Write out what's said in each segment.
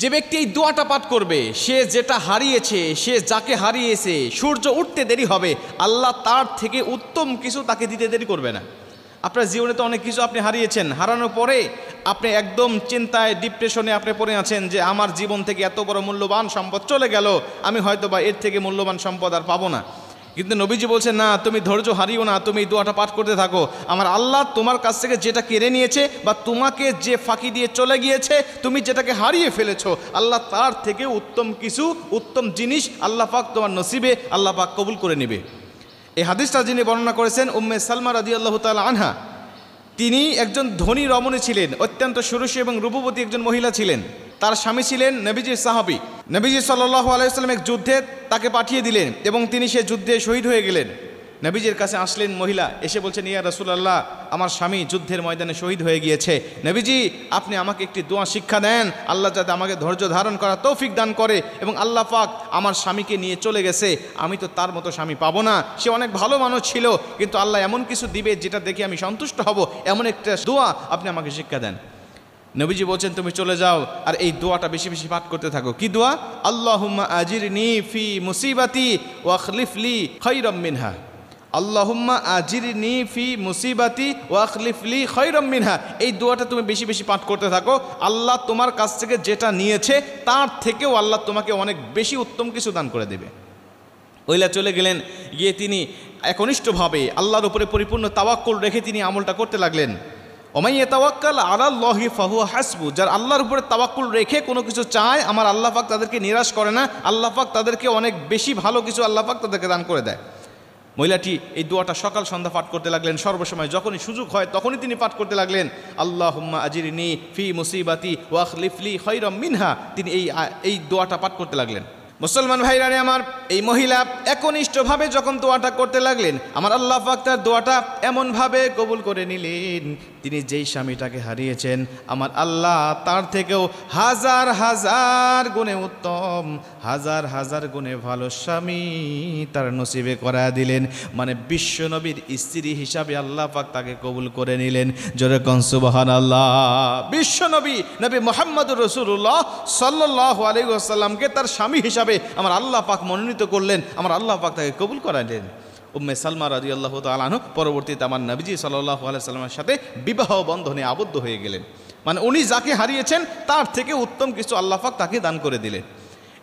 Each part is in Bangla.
যে ব্যক্তি এই দোয়াটা পাঠ করবে, সে যেটা হারিয়েছে, সে যাকে হারিয়েছে, সূর্য উঠতে দেরি হবে, আল্লাহ তার থেকে উত্তম কিছু তাকে দিতে দেরি করবে না। আপনার জীবনে তো অনেক কিছু আপনি হারিয়েছেন, হারানোর পরে আপনি একদম চিন্তায়, ডিপ্রেশনে আপনি পড়ে আছেন যে আমার জীবন থেকে এত বড় মূল্যবান সম্পদ চলে গেল, আমি হয়তো বা এর থেকে মূল্যবান সম্পদ আর পাবো না। কিন্তু নবীজি বলছেন, না, তুমি ধৈর্য হারিও না, তুমি এই দোয়াটা পাঠ করতে থাকো। আমার আল্লাহ তোমার কাছ থেকে যেটা কেড়ে নিয়েছে বা তোমাকে যে ফাঁকি দিয়ে চলে গিয়েছে, তুমি যেটাকে হারিয়ে ফেলেছো, আল্লাহ তার থেকে উত্তম কিছু, উত্তম জিনিস আল্লাহ পাক তোমার নসিবে আল্লাহ পাক কবুল করে নেবে। এই হাদিসটা যিনি বর্ণনা করেছেন উম্মে সালমা রাদিয়াল্লাহু তাআলা আনহা, তিনি একজন ধনী রমণী ছিলেন, অত্যন্ত সুরসী এবং রূপবতী একজন মহিলা ছিলেন। তার স্বামী ছিলেন নবীজির সাহাবী। নবীজি সাল্লাল্লাহু আলাইহি ওয়াসাল্লাম এক যুদ্ধে তাকে পাঠিয়ে দিলেন এবং তিনি সে যুদ্ধে শহীদ হয়ে গেলেন। নবীজির কাছে আসলেন মহিলা, এসে বলছেন, ইয়া রাসূলুল্লাহ, আমার স্বামী যুদ্ধের ময়দানে শহীদ হয়ে গিয়েছে। নবীজি, আপনি আমাকে একটি দোয়া শিক্ষা দেন, আল্লাহ যাতে আমাকে ধৈর্য ধারণ করার তৌফিক দান করে, এবং আল্লাহ পাক আমার স্বামীকে নিয়ে চলে গেছে, আমি তো তার মতো স্বামী পাবো না, সে অনেক ভালো মানুষ ছিল, কিন্তু আল্লাহ এমন কিছু দিবে যেটা দেখে আমি সন্তুষ্ট হব, এমন একটা দোয়া আপনি আমাকে শিক্ষা দেন। নবীজি বলছেন, তুমি চলে যাও আর এই দোয়াটা বেশি বেশি পাঠ করতে থাকো। কি দোয়া? আল্লাহুম্মা আজিরনি ফি মুসিবাতি ওয়া আখলিফলি খায়রাম মিনহা। আল্লাহুম্মা আজিরনি ফি মুসিবাতি ওয়া আখলিফলি খায়রাম মিনহা। এই দোয়াটা তুমি বেশি বেশি পাঠ করতে থাকো। আল্লাহ তোমার কাছ থেকে যেটা নিয়েছে তার থেকেও আল্লাহ তোমাকে অনেক বেশি উত্তম কিছু দান করে দেবে। ওইলা চলে গেলেন, গিয়ে তিনি একনিষ্ঠভাবে আল্লাহর উপরে পরিপূর্ণ তাওয়াক্কুল রেখে তিনি আমলটা করতে লাগলেন। ওমাই ইয়াতাওয়াক্কাল আলাল্লাহি ফাহুয়া হাসবু। যারা আল্লাহর উপরে তাওয়াক্কুল রেখে কোনো কিছু চায়, আমার আল্লাহ পাক তাদেরকে নিরাশ করে না, আল্লাহ পাক তাদেরকে অনেক বেশি ভালো কিছু আল্লাহ পাক তাদেরকে দান করে দেয়। মহিলাটি এই দোয়াটা সকাল সন্ধ্যা পাঠ করতে লাগলেন, সর্বসময় যখনই সুযোগ হয় তখনই তিনি পাঠ করতে লাগলেন, আল্লাহুম্মা আজিরনি ফি মুসিবাতি ওয়া আখলিফলি খায়রাম মিনহা। তিনি এই দোয়াটা পাঠ করতে লাগলেন। মুসলমান ভাইরা আমার, এই মহিলা একনিষ্ঠভাবে যখন দোয়াটা করতে লাগলেন, আমার আল্লাহ পাক তার দোয়াটা এমনভাবে কবুল করে নিলেন, তিনি যেই স্বামীটাকে হারিয়েছেন, আমার আল্লাহ তার থেকেও হাজার হাজার গুণে উত্তম, হাজার হাজার গুণে ভালো স্বামী তার নসিবে করা দিলেন। মানে বিশ্ব নবীর স্ত্রী হিসাবে আল্লাহ পাক তাকে কবুল করে নিলেন। জোরে কোন সুবহানাল্লাহ। বিশ্ব নবী নবী মুহাম্মদুর রাসূলুল্লাহ সাল্লাল্লাহু আলাইহি ওয়াসাল্লামকে তার স্বামী হিসাবে আমার আল্লাহ পাক মনোনীত করলেন, আমার আল্লাহ পাক তাকে কবুল করালেন। উম্মে সালমা রাদিয়াল্লাহু তাআলা আনহা পরবর্তীতে আমার নবীজি সাল্লাল্লাহু আলাইহি ওয়াসাল্লামের সাথে বিবাহ বন্ধনে আবদ্ধ হয়ে গেলেন। মানে উনি যাকে হারিয়েছেন তার থেকে উত্তম কিছু আল্লাহ পাক তাকে দান করে দিলেন।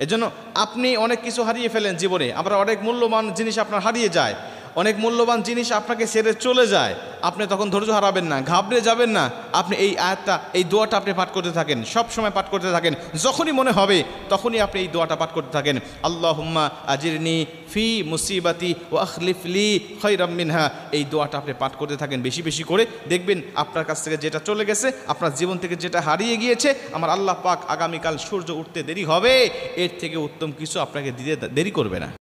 এজন্য আপনি অনেক কিছু হারিয়ে ফেলেন জীবনে, আবার অনেক মূল্যবান জিনিস আপনার হারিয়ে যায়, অনেক মূল্যবান জিনিস আপনাকে ছেড়ে চলে যায়, আপনি তখন ধৈর্য হারাবেন না, ঘাবড়ে যাবেন না। আপনি এই আয়াতটা, এই দোয়াটা আপনি পাঠ করতে থাকেন, সব সময় পাঠ করতে থাকেন। যখনই মনে হবে তখনই আপনি এই দোয়াটা পাঠ করতে থাকেন, আল্লাহুম্মা আজিরনি ফি মুসিবাতি ওয়া আখলিফলি খায়রাম মিনহা। এই দোয়াটা আপনি পাঠ করতে থাকেন বেশি বেশি করে, দেখবেন আপনার কাছ থেকে যেটা চলে গেছে, আপনার জীবন থেকে যেটা হারিয়ে গিয়েছে, আমার আল্লাহ পাক আগামীকাল সূর্য উঠতে দেরি হবে, এর থেকে উত্তম কিছু আপনাকে দিতে দেরি করবে না।